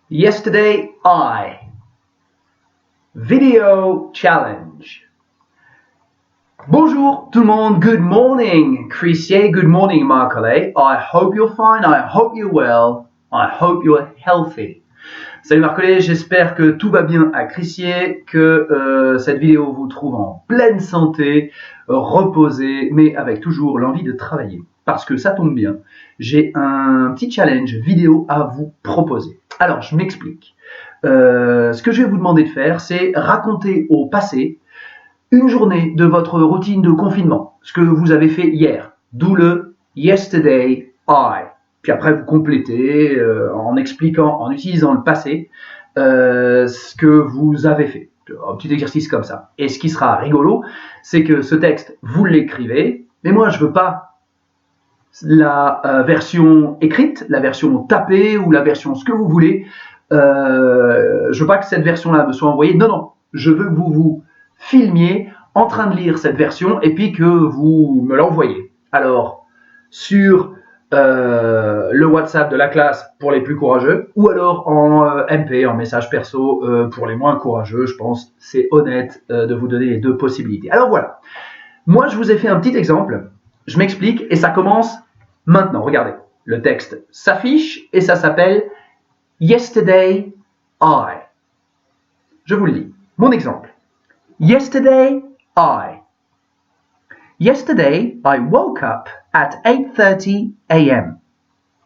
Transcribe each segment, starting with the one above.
Yesterday, I. Video challenge. Bonjour tout le monde, good morning. Chris here, good morning Marc-Olé. I hope you're fine, I hope you're well, I hope you're healthy. Salut Marc-Olé, j'espère que tout va bien à Crissier, que cette vidéo vous trouve en pleine santé, reposé, mais avec toujours l'envie de travailler. Parce que ça tombe bien, j'ai un petit challenge vidéo à vous proposer. Alors, je m'explique. Ce que je vais vous demander de faire, c'est raconter au passé une journée de votre routine de confinement, ce que vous avez fait hier, d'où le Yesterday I. Puis après, vous complétez en expliquant, en utilisant le passé, ce que vous avez fait. Un petit exercice comme ça. Et ce qui sera rigolo, c'est que ce texte, vous l'écrivez, mais moi, je ne veux pas la version écrite, la version tapée ou la version ce que vous voulez. Je ne veux pas que cette version-là me soit envoyée. Non, je veux que vous vous filmiez en train de lire cette version et puis que vous me l'envoyez. Alors, sur le WhatsApp de la classe pour les plus courageux ou alors en MP, en message perso pour les moins courageux, je pense. C'est honnête de vous donner les deux possibilités. Alors voilà, moi je vous ai fait un petit exemple, je m'explique et ça commence maintenant. Regardez, le texte s'affiche et ça s'appelle Yesterday I. Je vous le lis. Mon exemple. Yesterday I. Yesterday I woke up at 8:30 a.m.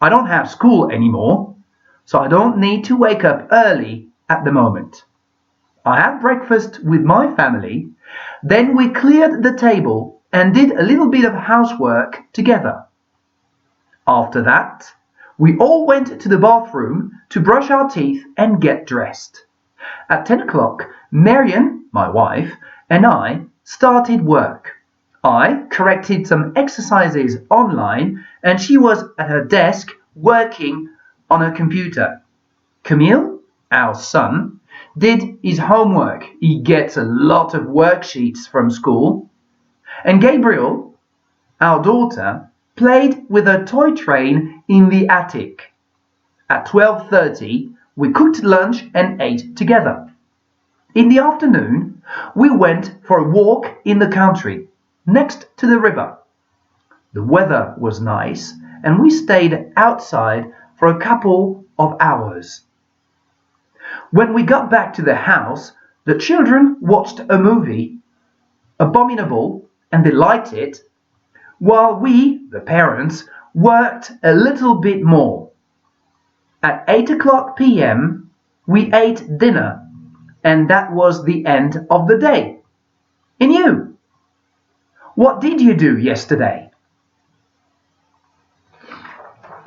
I don't have school anymore, so I don't need to wake up early at the moment. I had breakfast with my family, then we cleared the table and did a little bit of housework together. After that, we all went to the bathroom to brush our teeth and get dressed. At 10 o'clock, Marian, my wife, and I started work. I corrected some exercises online and she was at her desk working on her computer. Camille, our son, did his homework. He gets a lot of worksheets from school. And Gabriel, our daughter, played with a toy train in the attic. At 12:30, we cooked lunch and ate together. In the afternoon, we went for a walk in the country, next to the river. The weather was nice, and we stayed outside for a couple of hours. When we got back to the house, the children watched a movie, Abominable, and they liked it, while we, the parents, worked a little bit more. At 8 o'clock p.m., we ate dinner, and that was the end of the day. And you? What did you do yesterday?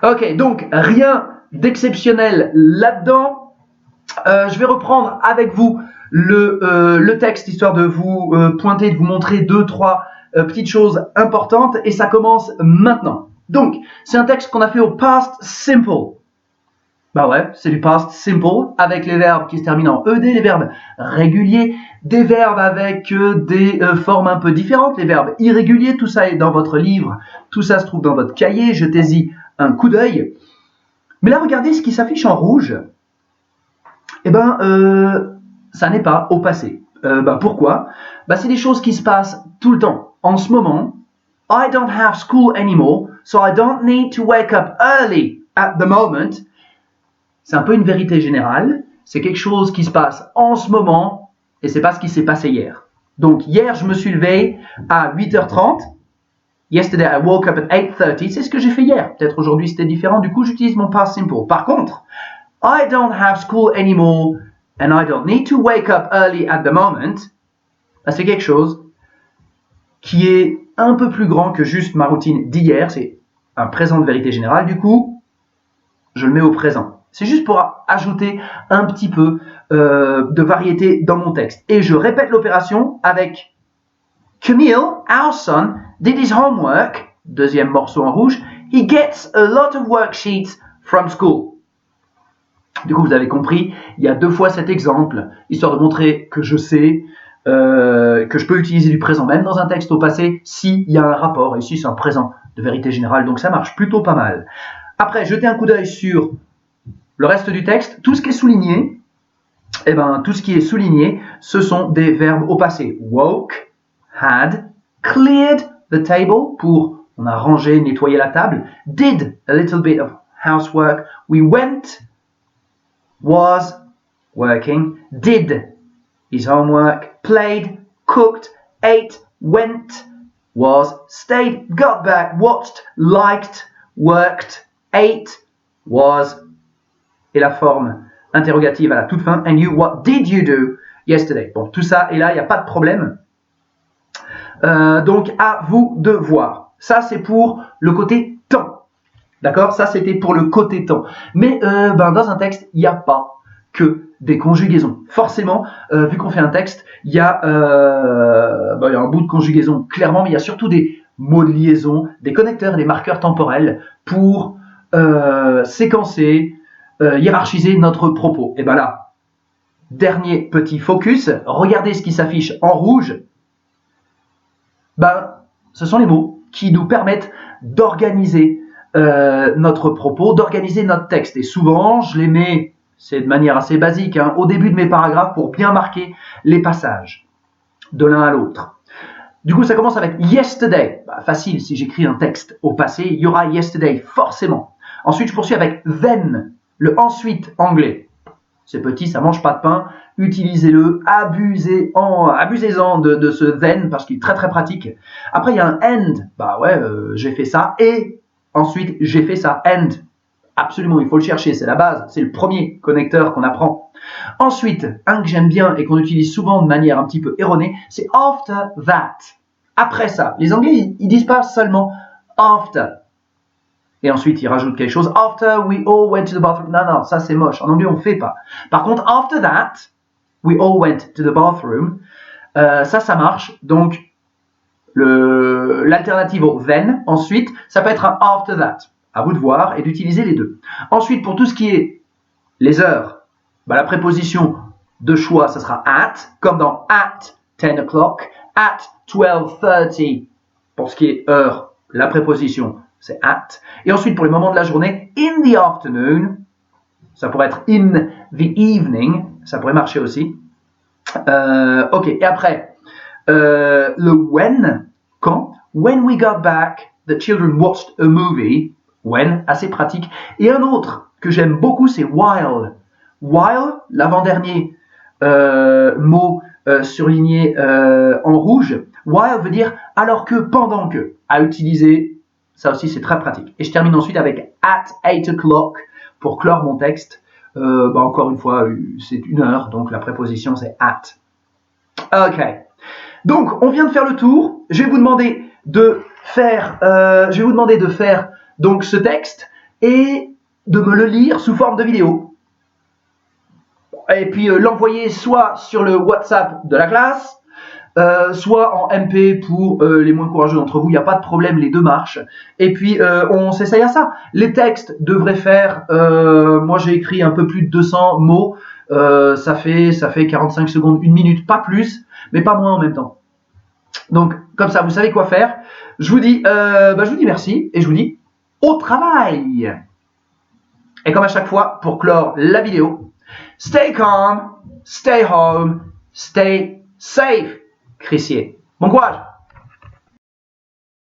Ok, donc rien d'exceptionnel là-dedans. Je vais reprendre avec vous le texte, histoire de vous pointer, de vous montrer 2-3 petites choses importantes, et ça commence maintenant. Donc, c'est un texte qu'on a fait au past simple. Bah ouais, c'est du past simple, avec les verbes qui se terminent en ED, les verbes réguliers, des verbes avec des formes un peu différentes, les verbes irréguliers, tout ça est dans votre livre, tout ça se trouve dans votre cahier, jetez-y un coup d'œil. Mais là, regardez ce qui s'affiche en rouge. Eh ben, ça n'est pas au passé. Pourquoi? C'est des choses qui se passent tout le temps. En ce moment, I don't have school anymore, so I don't need to wake up early at the moment. C'est un peu une vérité générale. C'est quelque chose qui se passe en ce moment et c'est pas ce qui s'est passé hier. Donc, hier, je me suis levé à 8h30. Yesterday, I woke up at 8:30. C'est ce que j'ai fait hier. Peut-être aujourd'hui, c'était différent. Du coup, j'utilise mon past simple. Par contre, I don't have school anymore and I don't need to wake up early at the moment. C'est quelque chose qui est un peu plus grand que juste ma routine d'hier. C'est un présent de vérité générale. Du coup, je le mets au présent. C'est juste pour ajouter un petit peu de variété dans mon texte. Et je répète l'opération avec Camille, our son, did his homework. Deuxième morceau en rouge. He gets a lot of worksheets from school. Du coup, vous avez compris, il y a 2 fois cet exemple, histoire de montrer que je sais que je peux utiliser du présent même dans un texte au passé s'il y a un rapport. Ici, c'est un présent de vérité générale, donc ça marche plutôt pas mal. Après, jetez un coup d'œil sur le reste du texte, tout ce qui est souligné, eh ben, tout ce qui est souligné, ce sont des verbes au passé. Woke, had, cleared the table, pour on a rangé, nettoyé la table, did a little bit of housework, we went, was working, did his homework, played, cooked, ate, went, was, stayed, got back, watched, liked, worked, ate, was, et la forme interrogative à la toute fin, and you, what did you do yesterday? Bon, tout ça est là, il n'y a pas de problème. Donc, à vous de voir. Ça, c'est pour le côté temps. D'accord? Ça, c'était pour le côté temps. Mais dans un texte, il n'y a pas que des conjugaisons. Forcément, vu qu'on fait un texte, il y a un bout de conjugaison, clairement, mais il y a surtout des mots de liaison, des connecteurs et des marqueurs temporels pour séquencer, hiérarchiser notre propos. Et bien là, dernier petit focus, regardez ce qui s'affiche en rouge. Ce sont les mots qui nous permettent d'organiser notre propos, d'organiser notre texte. Et souvent, je les mets, c'est de manière assez basique, au début de mes paragraphes pour bien marquer les passages de l'un à l'autre. Du coup, ça commence avec yesterday. Facile, si j'écris un texte au passé, il y aura yesterday, forcément. Ensuite, je poursuis avec then, le ensuite anglais. C'est petit, ça mange pas de pain. Utilisez-le, abusez-en de ce then parce qu'il est très très pratique. Après, il y a un end. J'ai fait ça. Et ensuite, j'ai fait ça. End. Absolument, il faut le chercher, c'est la base. C'est le premier connecteur qu'on apprend. Ensuite, un que j'aime bien et qu'on utilise souvent de manière un petit peu erronée, c'est after that. Après ça. Les Anglais, ils disent pas seulement after. Et ensuite, ils rajoutent quelque chose. After we all went to the bathroom. Non, ça c'est moche. En anglais, on ne fait pas. Par contre, after that, we all went to the bathroom. Ça marche. Donc, l'alternative au then, ensuite, ça peut être un after that. À vous de voir et d'utiliser les deux. Ensuite, pour tout ce qui est les heures, la préposition de choix, ça sera at, comme dans at 10 o'clock, at 12:30. Pour ce qui est heure, la préposition, c'est at. Et ensuite, pour les moments de la journée, in the afternoon, ça pourrait être in the evening, ça pourrait marcher aussi. Ok, et après, le when, quand, when we got back, the children watched a movie, when, assez pratique. Et un autre que j'aime beaucoup, c'est while. While, l'avant-dernier mot surligné en rouge, while veut dire alors que, pendant que, à utiliser. Ça aussi, c'est très pratique. Et je termine ensuite avec at 8 o'clock pour clore mon texte. Encore une fois, c'est 1 heure, donc la préposition, c'est at. Ok. Donc, on vient de faire le tour. Je vais vous demander de faire, donc ce texte et de me le lire sous forme de vidéo. Et puis l'envoyer soit sur le WhatsApp de la classe, soit en MP pour les moins courageux d'entre vous, il n'y a pas de problème, les deux marchent. Et puis on s'essaye à ça. Les textes devraient faire, moi j'ai écrit un peu plus de 200 mots, ça fait 45 secondes, 1 minute, pas plus, mais pas moins en même temps. Donc comme ça, vous savez quoi faire. Je vous dis merci et je vous dis au travail. Et comme à chaque fois, pour clore la vidéo, stay calm, stay home, stay safe. Crissier. Bon courage!